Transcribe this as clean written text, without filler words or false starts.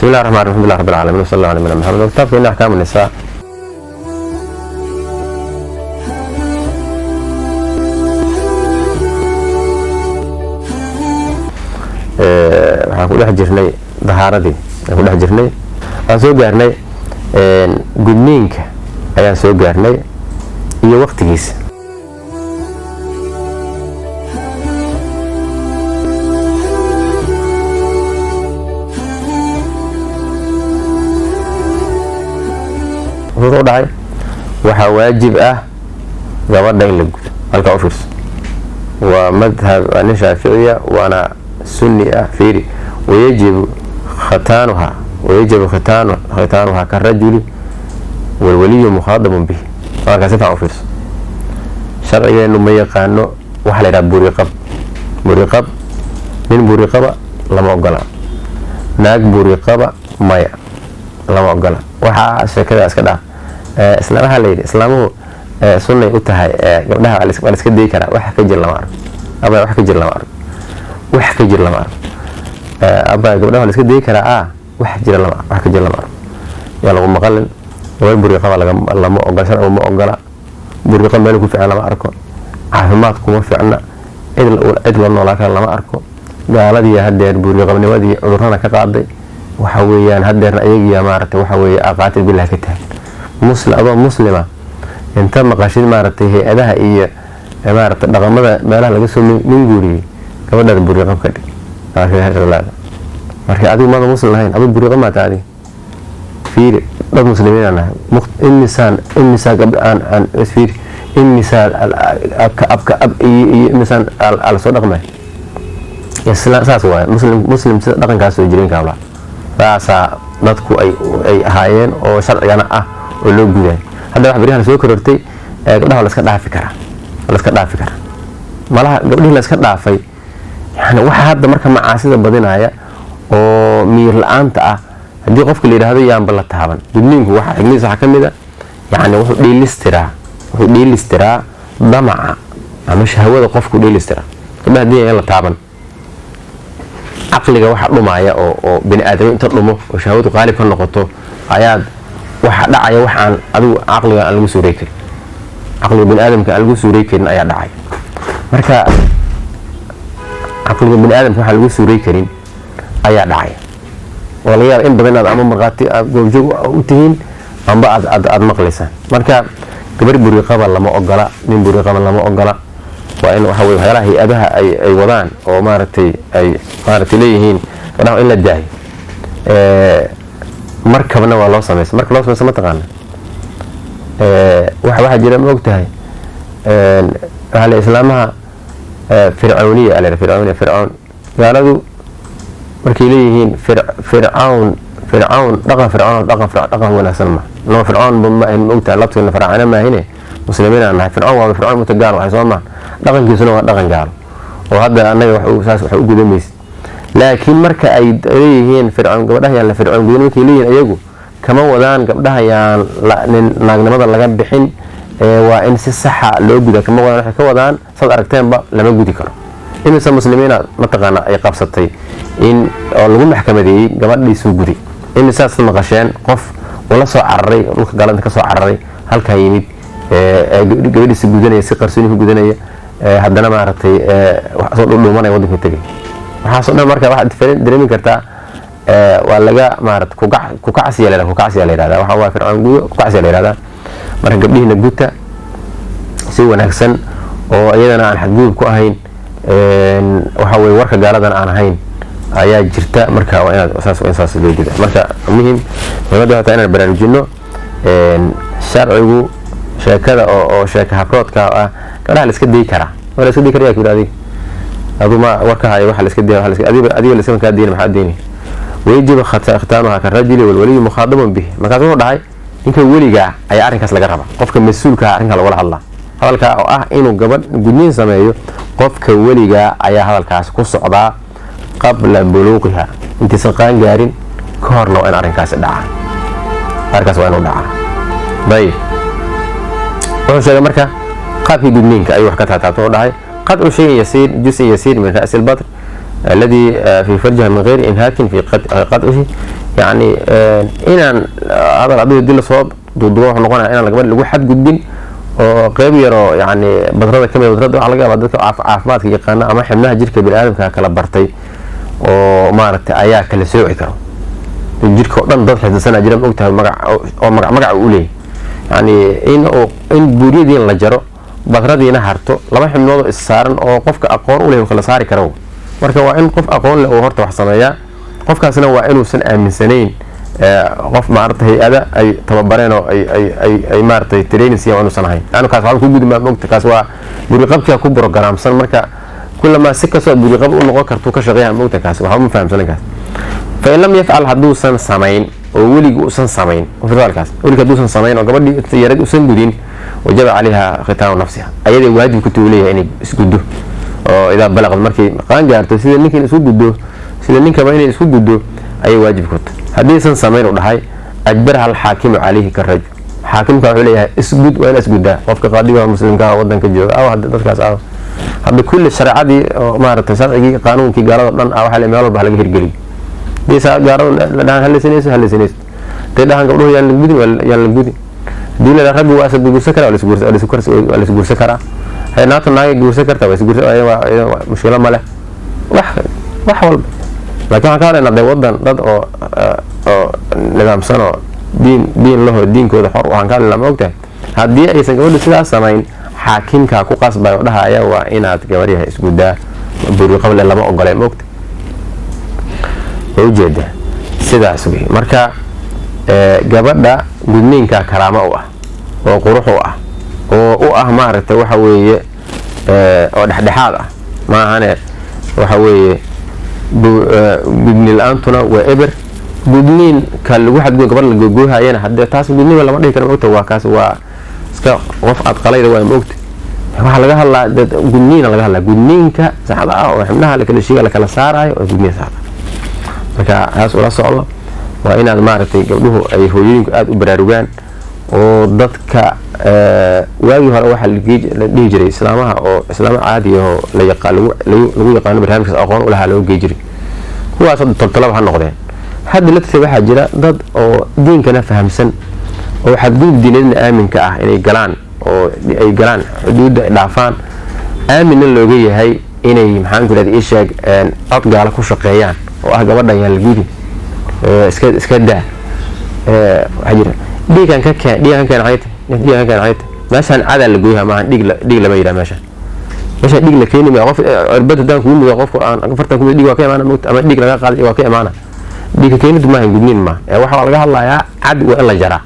بسم الله الرحمن الرحيم. الحمد لله رب العالمين وصلى الله على نبينا محمد. كتاب في أحكام النساء. waxaan ku dhex jirnay dahaaradii aan ku dhex jirnay aan soo gaarnay gudniinka ayaan soo gaarnay iyo waqtigiisa. wuxuu dhahay waxaa waajib ah gabadha in la gudo. halkaa u fiirso, waa madhab nin shaaficiya waana sunni ah. fiiri, wayajibu khitaanuha karajuli walwaliyu mukhaadabun bihi. halkaa si fiican u fiirso. sharcigeenu ma yaqaano waxa la yidhaha buriqab. buriqab, nin buriqaba lama ogola, naag buriqaba maya lama ogola. waxaa sheekada iska dhaaf. islaamaha la yidhi islaamuhu sunnay u tahay, gabdhaha waa la iska dayi karaa. wax ka jir lama arko abaa, wax ka jir lama arko, wax ka jir lama arko abaa. gabdhaha waa la iska dayi karaa, wax ka jir lama arko. yaa lagu maqalin. gabar buriqaba lama ogola, sharcigu ma ogola. buriqa meel ku fiican lama arko, caafimaad kuma fiicna, cid la noolaa kale lama arko. gaaladii hadeer buriqabnimadii cudurrana ka qaaday. waxa weeyaan hadeerna ayagiya maaragtay waxa weeye aqaatil bilah ka tahay. adoo muslima inta maqashid maaragtay hay-adaha iyo maaragtay dhaqamada meelaha laga soo minguuriyey gabadhaada buriqab ka dhig. marka adigu maada muslim lahayn, adigu buriqab maa tahay. adiga fiiri, dad muslimiin aan nahay. imisaa gabdha aan fiiri, imisaa abka ab iyo imisaan ala soo dhaqmay. saas waaye muslim sida dhaqankaas soo jireen kaabla. saasaa dadku ay ahaayeen oo sharcigana ah oo loo gudaay. hadda wax beriyahan soo korortay, gabdhaha la iska dhaafi karaa. malaha gabdhihii la iska dhaafay, yani waxa hadda marka macaasida badinaya oo miyir la-aanta ah. haddii qofka la yidhaahdo yaanba la taaban. gudniinku waxa xigmidiisa waxaa ka mid a, yani wuxuu dheelistiraa damaca ama shahwada qofku dheelistiraa. gabdhaha haddii in la taaban, caqliga waxa dhumaya oo bini aadamo inta dhumo oo shahwadu qaalib ka noqoto ayaad waxa dhacaya waxaan adigu caqliga aan lagu suuray karin. caqliga bini aadamka aan lagu suuray karin ayaa dhacaya. marka caqliga bini aadamka waxaan lagu suuray karin ayaa dhacaya. oo laga yaaba in badan aad ama markhaati aad goobjoog u tihiin amba aad maqlaysaan. marka gabar buriqaba lama ogola, nin buriqaba lama ogola. waa in waxa weye waxyaalaha hay-adaha ay wadaan oo maaragtay ay maaragtay leeyihiin gabdhaha in la daayo. markabna waa loo samaysa. marka loo samaysa ma taqaana waxaa jira ma og tahay waxaa la islaamaha fircawniya ala fircawniya. fircawn gaaladu markay leeyihiin fircawn dhaqan wanaagsan ma no. fircawn ma og tahay labteena faraacana maahine muslimiin aan nahay. fircawn waa fircawn mutagaal waxay soo maan dhaqankiisuna waa dhaqan gaalo oo hadda annaga saas wax u gudamaysid. laakiin marka ay leeyihiin fircawn gabdhaha yaan la fircawn gudan, markay leeyihiin ayagu kama wadaan gabdhaha yaan naagnimada laga bixin, waa in si saxa loo guda. kama wadaan, waxay ka wadaan saad aragteenba lama gudi karo. imise muslimiina mataqaana ay qabsatay in oo lagu maxkamadeeyey gabadhiisuu guday. imisaas maqasheen qof ula soo cararay dhulka gaalada ka soo cararay halkaa yimid gabadhiisa gudanaya, si qarsooni ku gudanaya, haddana maaragtay soo dhudhuumanaya waddanka tegay. waxaasoo dhan marka waxaad dareemi kartaa waa laga maarata kukacsiya la yihahda. waxaa waa fircoon guyo kukacsiya la yihahdaa. marka gabdhihiina guta si wanaagsan oo iyadana aan xadgudub ku ahayn, waxa weye warka gaaladan aan ahayn ayaa jirta. marka waa inaad saas loo guda. marka muhimada wataa inaan baraarujino sharcigu sheekada oo sheeka habroodka ah. gabdhaha la iska dayi karaa. waa la iska dayi karaa adiga aduma warkahay waxa la iska dayi adiga la iska ka dayin maxaa dayin. wajiba khitaanuha karajuli walwaliyu mukhaadabun bihi. markaas wuxuu dhahay ninka weliga ayaa arrinkaas laga rabaa. qofka mas-uulka arrinka lagula hadlaa. hadalkaa oo ah inuu gabadh gudniin sameeyo, qofka weliga ayaa hadalkaas ku socdaa qabla buluuqiha. intiisan qaan gaarin ka horna waa in arrinkaasi dhacaa. arrinkaas waa inuu dhacaa. dayib wuxuu sheegay marka qaabkii gudniinka ayuu wax ka taataabto. wuxuu dhahay qadcu shayin yasiir, juz'in yasiir min ra'si al-badr الذي في فرجها من غير إنهاك في قطعه يعني إن هذا العدو يدل صواب ضدوه نقولنا إن الجبل اللي حد جدين وقريب يرى يعني بطرة كم بطرة على جال بدك عفمات كي قناة أما حملها جرك بالعالم كلا برتي ومارت أياك اللي سوي كرو الجرك قدام ضد حد سنة جرم وقتها مقع أولي يعني إن بوريدين لجرو بطرة دي نهرته لما حملوا السارن أو قفك أقون أولي وخلص صار كرو marka waa in qof aqoon leh oo horta wax sameeya qofkaasna waa inuusan aaminsaneyn qof maartay hay'ada ay tababareen oo ay maartay training si aan u sanahay aanu kaas waxaan ku gudbaa moogta kaas waa buriqabka ku programsan marka kullama si kasoo buriqab u noqon karto ka shaqeeya moogta kaas waxa ma fahamsan kaas fa in lam yaf'al haduusan samayn oo weligu usan samayn fadalkaas weligu haduusan samayn oo gabadhii yarad usan gudin wajaba عليها ختان نفسها ayada waajib ku tuuleeyahay inay isgudo إذا بلغ المركي قان جارته سيد النك اللي يسوق جدو سيد النك ما يني يسوق جدو أي واجب كت حديثا سمين وضحاي أجبرها الحاكم عليه كالرجل حاكم كعليها اسجد وين اسجد ده وفق قاضي ومسلم كا ودن كجو أو هذا كاس أو هذا كل الشريعة دي ما رتسال قانون كي قالوا دن أو حال ما يلا بحال غير قلي دي سا قالوا لا هل سنيس تدا هن قالوا يا الجودي ولا يا الجودي دي لا رب واسد بيقول سكر ولا سكر سكرة هي ناتو ناقي جوز سكرت بس جوز أيوة مشكلة ماله وحول لكن كان إن ده وضن ضد أو نظام سنة دين له الدين كده حر وعن كان لما وقته هدي أي سنقول سلا سمين حاكم كاكو قصبة وده أيوة إن أتجوريها اسمه ده بدو قبل لما أقول وقت وجد سدا سوي مركا جبر ده بدنين ككرامة وقروحه oo ah maaragtay waxa weeye oo dhaxdhaxaad ah ma ahane waxa weeye gudniin laantuna waa eber gudniin ka lagu xadgudub gabar la googoohayana hadda taas gudniin lama dhihi karo moogta waa kaas waa iska qof aad qalayda waa moogta waxa laga hadlaa gudniinka saxda ah oo xubnaha la kala shiiga la kala saarayo oo gudniin saxda marka haas ula socdo waa inaad maaragtay gabdhuhu ay hooyooyinku aad u baraarugaan oo dadka waagi hore waxa la dhihi jiray islaamaha oo islaam caadi ah la yaqaan lagu yaqaan barnaamijka aqoon u lahaa loo geejiri kuwaas talab ha noqdeen hadda la waxa jira dad oo diinkana fahamsan oo xadgudub diineedna aaminka ah inay galaan oo ay galaan xuduudda dhaafaan aamin looga yahay inay maxaan ku leeyahay ishaag cod gaala ku shaqeeyaan oo ah gabadhan yaan la gudi iska daa waxa jira dhiigan ka cayta meeshaan cadaa la gooyaha maahan dhiig lama yidhaha meeshaan dhiig la keeni maa qof cirbada daan kugu mudo qofku aan fartan kumid dhiig waa ka imaana ama dhiig laga qaaday waa ka imaana dhiigka keenidu maahan gudniin maa waxa laga hadlayaa cad waa in la jaraa